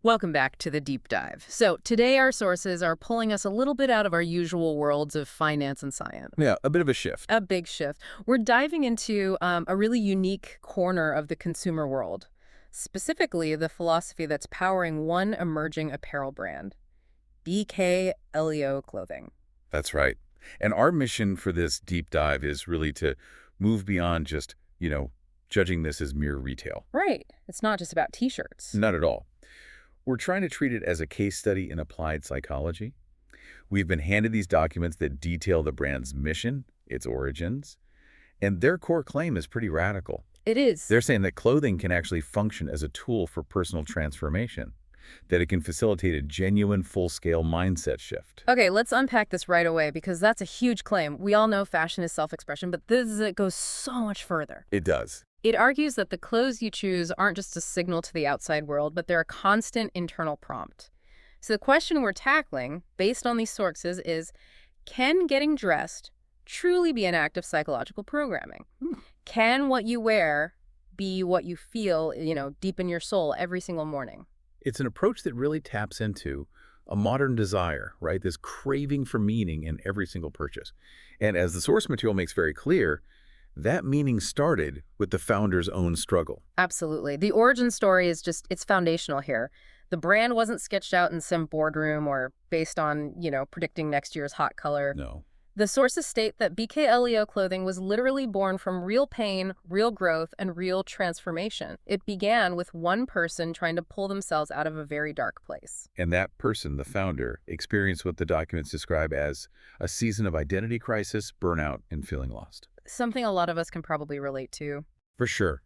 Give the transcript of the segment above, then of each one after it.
Welcome back to the deep dive. So today our sources are pulling us a little bit out of our usual worlds of finance and science. Yeah, a bit of a shift. A big shift. We're diving into a really unique corner of the consumer world, specifically the philosophy that's powering one emerging apparel brand, BK Clothing. That's right. And our mission for this deep dive is really to move beyond just, judging this as mere retail. Right. It's not just about T-shirts. Not at all. We're trying to treat it as a case study in applied psychology. We've been handed these documents that detail the brand's mission, its origins, and their core claim is pretty radical. It is. They're saying that clothing can actually function as a tool for personal transformation, that it can facilitate a genuine full-scale mindset shift. Okay, let's unpack this right away because that's a huge claim. We all know fashion is self-expression, but it goes so much further. It does. It argues that the clothes you choose aren't just a signal to the outside world, but they're a constant internal prompt. So the question we're tackling, based on these sources, is, can getting dressed truly be an act of psychological programming? Can what you wear be what you feel, deep in your soul every single morning? It's an approach that really taps into a modern desire, right? This craving for meaning in every single purchase. And as the source material makes very clear, that meaning started with the founder's own struggle. Absolutely. The origin story is it's foundational here. The brand wasn't sketched out in some boardroom or based on, predicting next year's hot color. No. The sources state that BK Clothing was literally born from real pain, real growth, and real transformation. It began with one person trying to pull themselves out of a very dark place. And that person, the founder, experienced what the documents describe as a season of identity crisis, burnout, and feeling lost. Something a lot of us can probably relate to. For sure.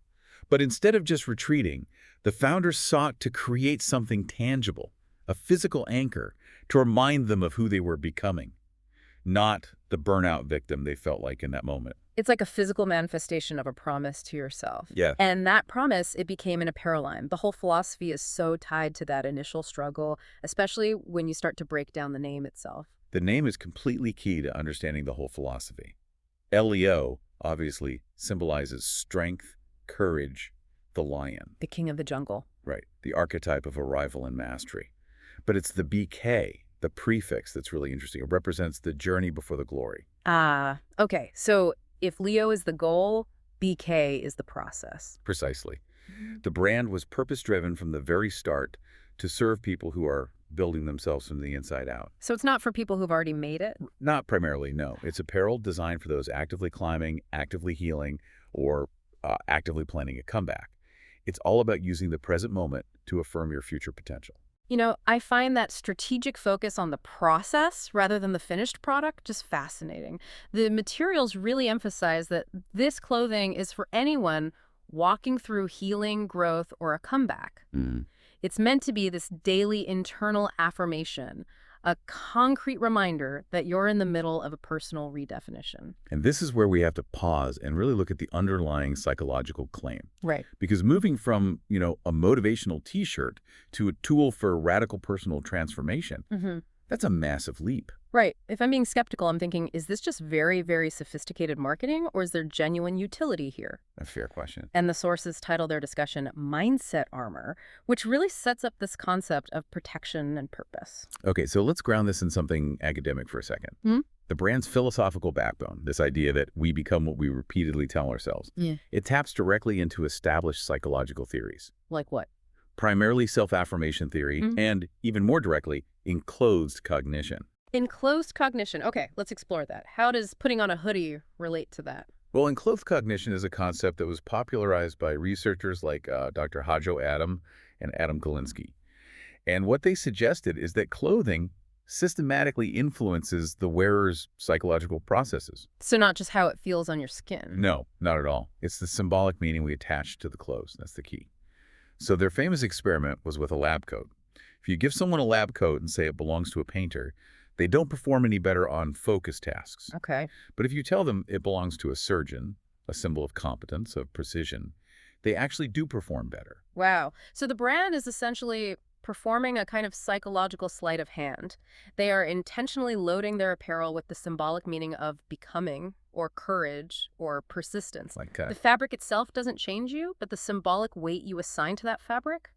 But instead of just retreating, the founders sought to create something tangible, a physical anchor, to remind them of who they were becoming, not the burnout victim they felt like in that moment. It's like a physical manifestation of a promise to yourself. Yeah. And that promise, it became an apparel line. The whole philosophy is so tied to that initial struggle, especially when you start to break down the name itself. The name is completely key to understanding the whole philosophy. LEO obviously symbolizes strength, courage, the lion. The king of the jungle. Right, the archetype of arrival and mastery. But it's the BK, the prefix, that's really interesting. It represents the journey before the glory. Okay. So if Leo is the goal, BK is the process. Precisely. The brand was purpose-driven from the very start to serve people who are building themselves from the inside out. So it's not for people who've already made it? Not primarily, no. It's apparel designed for those actively climbing, actively healing, or actively planning a comeback. It's all about using the present moment to affirm your future potential. I find that strategic focus on the process rather than the finished product just fascinating. The materials really emphasize that this clothing is for anyone walking through healing, growth, or a comeback. It's meant to be this daily internal affirmation, a concrete reminder that you're in the middle of a personal redefinition. And this is where we have to pause and really look at the underlying psychological claim. Right. Because moving from, a motivational T-shirt to a tool for radical personal transformation, that's a massive leap. Right. If I'm being skeptical, I'm thinking, is this just very, very sophisticated marketing, or is there genuine utility here? A fair question. And the sources title their discussion Mindset Armor, which really sets up this concept of protection and purpose. Okay, so let's ground this in something academic for a second. The brand's philosophical backbone, this idea that we become what we repeatedly tell ourselves, it taps directly into established psychological theories. Like what? Primarily self-affirmation theory, and even more directly, enclosed cognition. Enclosed cognition. Okay, let's explore that. How does putting on a hoodie relate to that? Well, enclosed cognition is a concept that was popularized by researchers like Dr. Hajo Adam and Adam Galinsky. And what they suggested is that clothing systematically influences the wearer's psychological processes. So not just how it feels on your skin. No, not at all. It's the symbolic meaning we attach to the clothes. That's the key. So their famous experiment was with a lab coat. If you give someone a lab coat and say it belongs to a painter, they don't perform any better on focus tasks. Okay. But if you tell them it belongs to a surgeon, a symbol of competence, of precision, they actually do perform better. Wow. So the brand is essentially performing a kind of psychological sleight of hand. They are intentionally loading their apparel with the symbolic meaning of becoming, or courage, or persistence. Like The fabric itself doesn't change you, but the symbolic weight you assign to that fabric,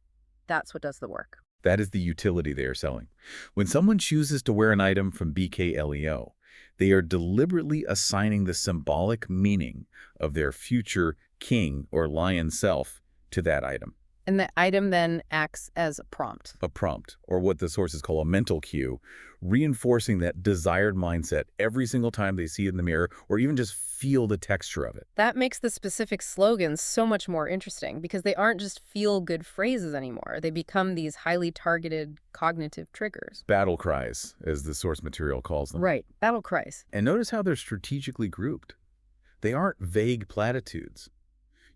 that's what does the work. That is the utility they are selling. When someone chooses to wear an item from BKLEO, they are deliberately assigning the symbolic meaning of their future king or lion self to that item. And the item then acts as a prompt. A prompt, or what the sources call a mental cue, reinforcing that desired mindset every single time they see it in the mirror or even just feel the texture of it. That makes the specific slogans so much more interesting because they aren't just feel-good phrases anymore. They become these highly targeted cognitive triggers. Battle cries, as the source material calls them. Right, battle cries. And notice how they're strategically grouped. They aren't vague platitudes.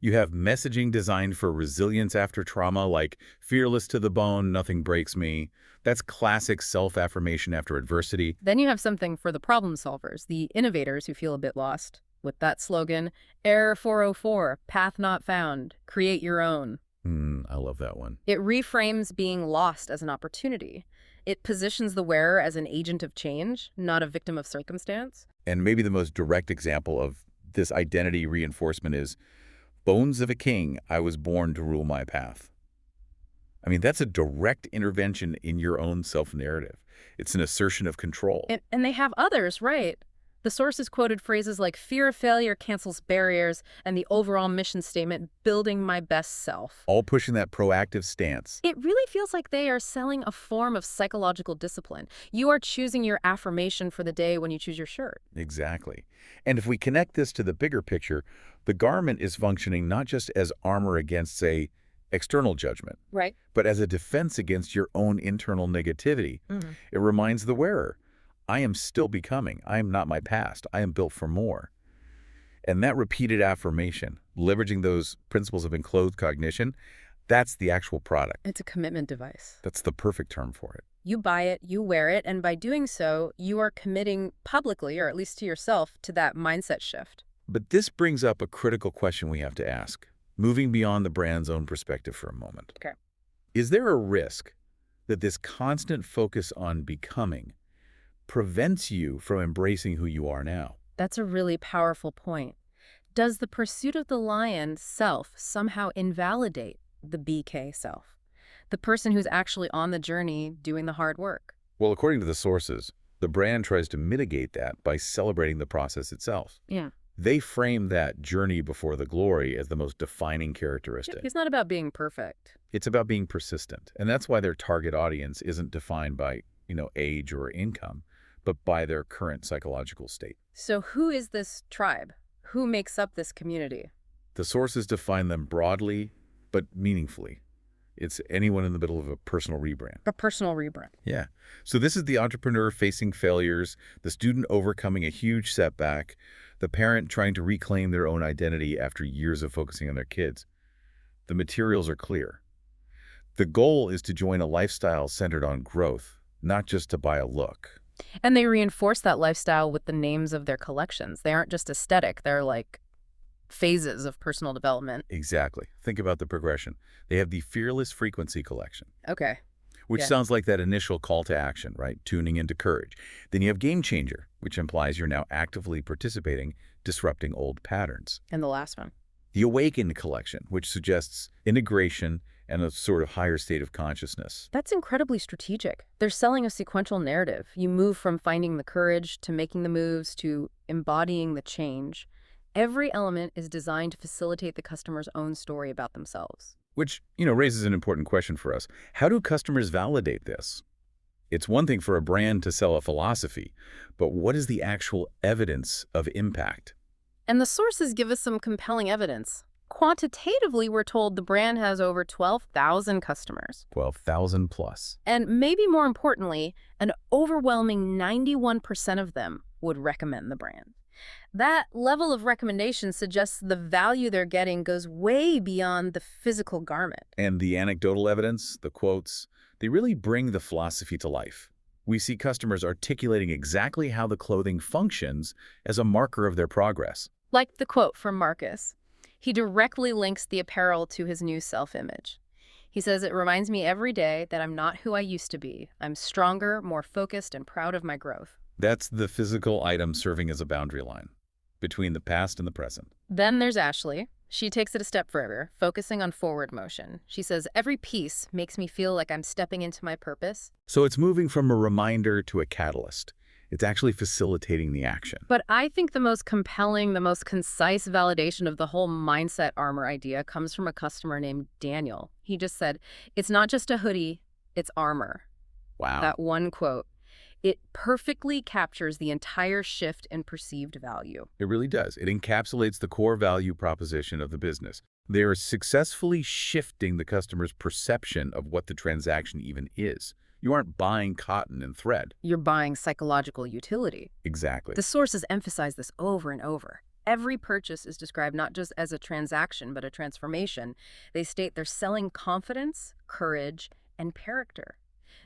You have messaging designed for resilience after trauma, like fearless to the bone, nothing breaks me. That's classic self-affirmation after adversity. Then you have something for the problem solvers, the innovators who feel a bit lost. With that slogan, Error 404, path not found, create your own. I love that one. It reframes being lost as an opportunity. It positions the wearer as an agent of change, not a victim of circumstance. And maybe the most direct example of this identity reinforcement is bones of a king, I was born to rule my path. I mean, that's a direct intervention in your own self-narrative. It's an assertion of control. And they have others, right? The sources quoted phrases like fear of failure cancels barriers and the overall mission statement, building my best self. All pushing that proactive stance. It really feels like they are selling a form of psychological discipline. You are choosing your affirmation for the day when you choose your shirt. Exactly. And if we connect this to the bigger picture, the garment is functioning not just as armor against, say, external judgment, Right. but as a defense against your own internal negativity. It reminds the wearer, I am still becoming. I am not my past. I am built for more. And that repeated affirmation, leveraging those principles of enclosed cognition, that's the actual product. It's a commitment device. That's the perfect term for it. You buy it, you wear it, and by doing so, you are committing publicly, or at least to yourself, to that mindset shift. But this brings up a critical question we have to ask, moving beyond the brand's own perspective for a moment. Okay. Is there a risk that this constant focus on becoming prevents you from embracing who you are now? That's a really powerful point. Does the pursuit of the lion self somehow invalidate the BK self? The person who's actually on the journey doing the hard work? Well, according to the sources, the brand tries to mitigate that by celebrating the process itself. Yeah. They frame that journey before the glory as the most defining characteristic. It's not about being perfect. It's about being persistent. And that's why their target audience isn't defined by, age or income, but by their current psychological state. So who is this tribe? Who makes up this community? The sources define them broadly, but meaningfully. It's anyone in the middle of a personal rebrand. A personal rebrand. Yeah. So this is the entrepreneur facing failures, the student overcoming a huge setback, the parent trying to reclaim their own identity after years of focusing on their kids. The materials are clear. The goal is to join a lifestyle centered on growth, not just to buy a look. And they reinforce that lifestyle with the names of their collections. They aren't just aesthetic. They're like phases of personal development. Exactly. Think about the progression. They have the Fearless Frequency collection, Okay. which Yeah. sounds like that initial call to action, right? Tuning into courage. Then you have Game Changer, which implies you're now actively participating, disrupting old patterns. And the last one. The Awakened collection, which suggests integration and a sort of higher state of consciousness. That's incredibly strategic. They're selling a sequential narrative. You move from finding the courage to making the moves to embodying the change. Every element is designed to facilitate the customer's own story about themselves. Which, raises an important question for us. How do customers validate this? It's one thing for a brand to sell a philosophy, but what is the actual evidence of impact? And the sources give us some compelling evidence. Quantitatively, we're told the brand has over 12,000 customers. 12,000 plus. And maybe more importantly, an overwhelming 91% of them would recommend the brand. That level of recommendation suggests the value they're getting goes way beyond the physical garment. And the anecdotal evidence, the quotes, they really bring the philosophy to life. We see customers articulating exactly how the clothing functions as a marker of their progress. Like the quote from Marcus. He directly links the apparel to his new self-image. He says, it reminds me every day that I'm not who I used to be. I'm stronger, more focused, and proud of my growth. That's the physical item serving as a boundary line between the past and the present. Then there's Ashley. She takes it a step further, focusing on forward motion. She says, every piece makes me feel like I'm stepping into my purpose. So it's moving from a reminder to a catalyst. It's actually facilitating the action. But I think the most compelling, the most concise validation of the whole mindset armor idea comes from a customer named Daniel. He just said, it's not just a hoodie, it's armor. Wow. That one quote. It perfectly captures the entire shift in perceived value. It really does. It encapsulates the core value proposition of the business. They are successfully shifting the customer's perception of what the transaction even is. You aren't buying cotton and thread. You're buying psychological utility. Exactly. The sources emphasize this over and over. Every purchase is described not just as a transaction, but a transformation. They state they're selling confidence, courage, and character.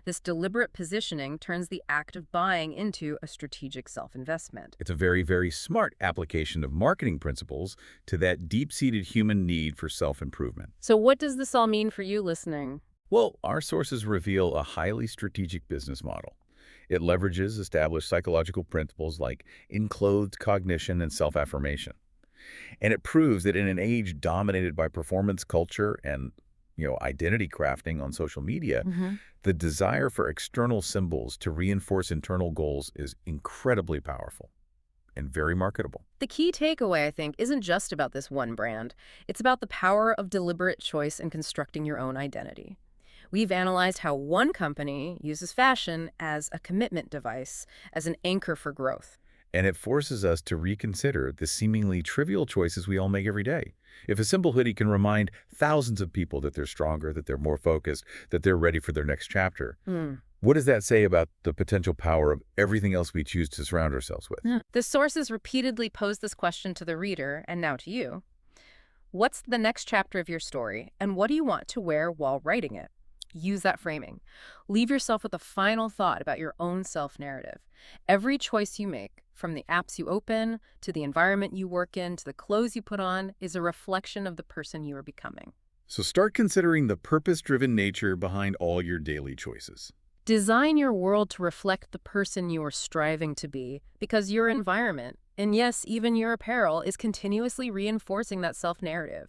This deliberate positioning turns the act of buying into a strategic self-investment. It's a very, very smart application of marketing principles to that deep-seated human need for self-improvement. So what does this all mean for you listening? Well, our sources reveal a highly strategic business model. It leverages established psychological principles like enclothed cognition and self-affirmation. And it proves that in an age dominated by performance culture and identity crafting on social media, the desire for external symbols to reinforce internal goals is incredibly powerful and very marketable. The key takeaway, I think, isn't just about this one brand. It's about the power of deliberate choice in constructing your own identity. We've analyzed how one company uses fashion as a commitment device, as an anchor for growth. And it forces us to reconsider the seemingly trivial choices we all make every day. If a simple hoodie can remind thousands of people that they're stronger, that they're more focused, that they're ready for their next chapter, what does that say about the potential power of everything else we choose to surround ourselves with? The sources repeatedly pose this question to the reader, and now to you. What's the next chapter of your story, and what do you want to wear while writing it? Use that framing. Leave yourself with a final thought about your own self-narrative. Every choice you make, from the apps you open, to the environment you work in, to the clothes you put on, is a reflection of the person you are becoming. So start considering the purpose-driven nature behind all your daily choices. Design your world to reflect the person you are striving to be, because your environment, and yes, even your apparel, is continuously reinforcing that self-narrative.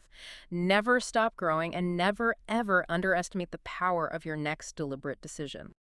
Never stop growing and never, ever underestimate the power of your next deliberate decision.